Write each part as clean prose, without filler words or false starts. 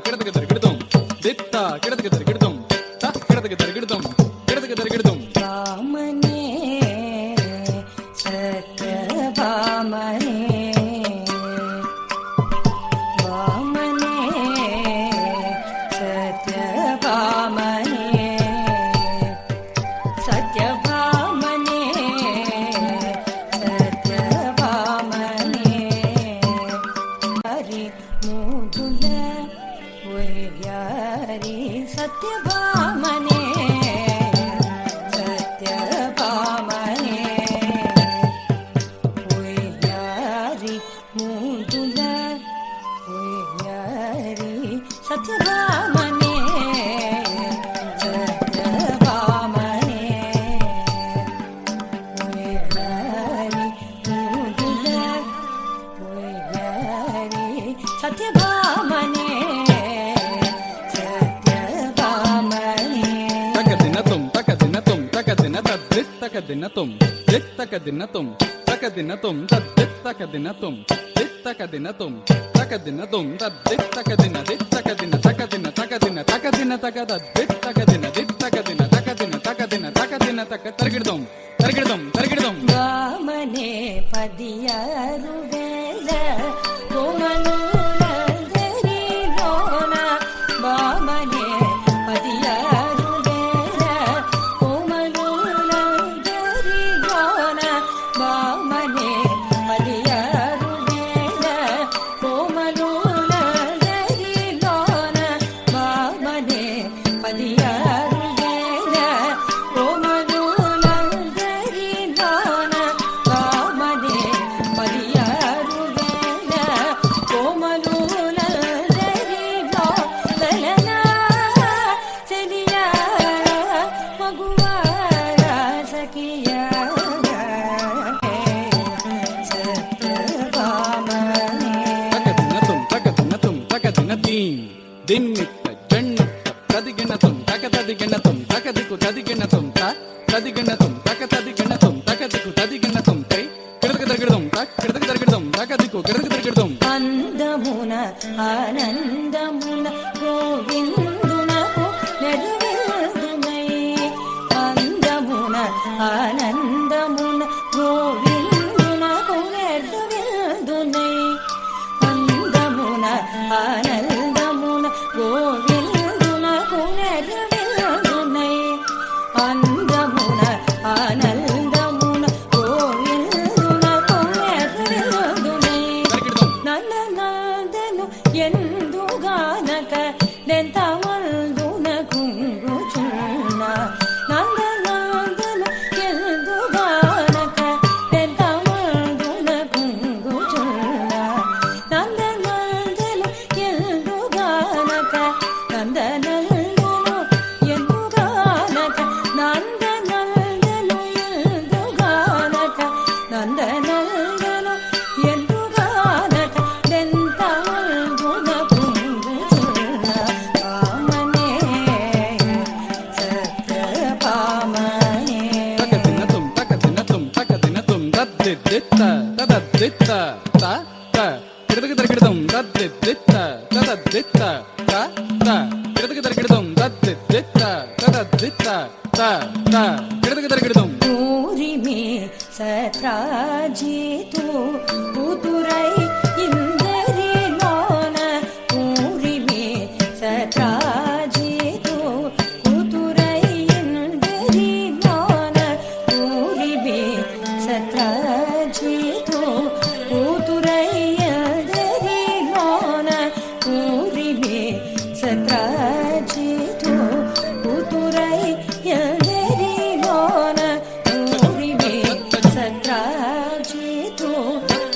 கிடத்துக்கு தருகிடுதோம் தித்தா கிடத்துக்கு தருகிடுதோம் த கிடத்துக்கு தருகிடுதோம் கிடத்துக்கு தருகிடுதோம் பாமனே சத்யபாமனே பாமனே சத்யபாமனே சத்யபாமனே சத்யபாமனே ஹரி மூதுல ஒய்யாரி சத்யபாமனே சத்யபாமனே ஒய்யாரி மூதுல ஒய்யாரி சத்யபாமனே சத்யபாமனே ஒய்யாரி மூதுல ஒய்யாரி சத்யபாமனே சத்யபாமனே தக்கதினத்தும் தக்கதினத்தும் தக்கதினதத் தித்தக்கதினத்தும் தித்தக்கதினத்தும் தக்கதினத்தும் தத் தித்தக்கதினத்தும் தித்தக்கதினத்தும் தக்கதினத்தும் தத் தித்தக்கதின தித்தக்கதின தக்கதின தக்கதின தக்கதின தக்கதத் தித்தக்கதின தித்தக்கதின தக்கதின தக்கதின தக்கதின தக்க தருகிடுதோம் தருகிடுதோம் தருகிடுதோம் வாமனே பதியாரு வேல கோமலூரந்தரிலோன வாமனே பதியாரு வேல கோமலூரந்தரிலோன வாமனே பதியாரு வேல கோமலூரந்தரிலோன வாமனே பதியாரு வேல கோமலூரந்தரிலோன வாமனே பதியாரு வேல கோமலூரந்தரிలో లలనా చెలియా మగువారా సఖియా సత్యభామనే தக்கதினத்தும் தக்கதினத்தும் தக்கதினத்தீம் தின்னித்த ஜன்னித்த ததிகிணத்தும் தக்கததிகிணத்தும் தக்கதிக்கு ததிகிணத்தும் த ததிகிணத்தும் தக்கததிகிணத்தும் தக்கதிக்கு ததிகிணத்தும் தை கிடத்துக்கு தருகிடுதோம் தக் கிடத்துக்கு தருகிடுதோம் தக்கதிக்கு கிடத்துக்கு தருகிடுதோம் అందమున ఆనందమున గోవిందునకు నెరవేరునై అందమున ఆనందమున గోవిందునకు నెరవేరునై అందమున ఆనందమున గోవిందునకు నెరవేరునై అందమున ఆనందమున గోవిందునకు నెరవేరునై தருகிடுதோம் నన్ననాదను ఎందుగానక నెంతమందున కుంగుచున్న నందనాదను ఎందుగానక నెంతమందున కుంగుచున్న నందనాదను ఎందుగానక నందనందను ఎందుగానక నందనందను ఎందుగానక నందనందను ఎందుగానక దెంతమందున కుంగుచున్న పామనే సత్యపామనే தக்கதினத்தும் தக்கதினத்தும் தக்கதினத்தும் தத்தி தித்த ததத்தித்த த த கிடத்துக்கு தருகிடுதோம் தத்தி தித்த ததத்தித்த த த கிடத்துக்கு தருகிடுதோம் தத்தி தித்த ததத்தித்த த த கிடத்துக்கு தருகிடுதோம் ಊರಿಮೆ ಸತ್ರಾಜಿತು ಉದುರೈ ಇಂದರಿಲೋನ ಊರಿಮೆ ಸತ್ರಾಜಿತು ಉದುರೈ ಇಂದರಿಲೋನ ಊರಿಮೆ ಸತ್ರಾಜಿತು ಉದುರೈ ಇಂದರಿಲೋನ ಊರಿಮೆ ಸತ್ರಾಜಿತು ಉದುರೈ ಇಂದರಿಲೋನ ಊರಿಮೆ ಸತ್ರಾಜಿತು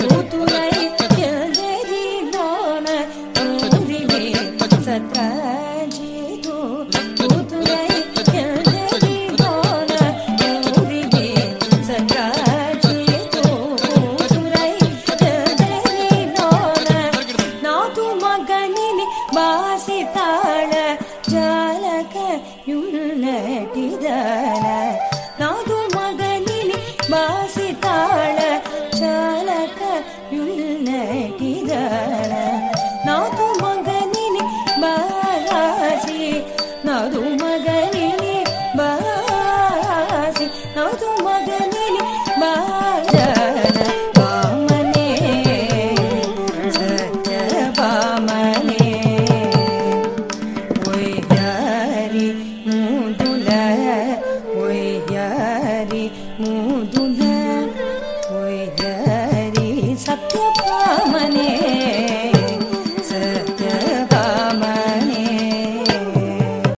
ಉದುರೈ ಇಂದರಿಲೋನ ಊರಿಮೆ ಸತ್ರಾಜಿತು ಉದುರೈ ಇಂದರಿಲೋನ ಊರಿಮೆ ಸತ್ರಾಜಿತು ಉದುರೈ ಇಂದರಿಲೋನ ನಾದು ಮಗನಿನಿ ಬಾಸಿತಾಳ ಜಾಲಕ ಯುಳ್ಳಟಿದನ ನಾದು ಮಗನಿನಿ ಬಾಸಿತಾಳ ಜಾಲಕ ಯುಳ್ಳಟಿದನ ನಾದು ಮಗನಿನಿ నాదు మగనిని బాసి నాదు మగనిని బాజన పామనే సత్య పామనే ఒయ్యారి ముదుల ఒయ్యారి ముదుల ఒయ్యారి సత్య పామనే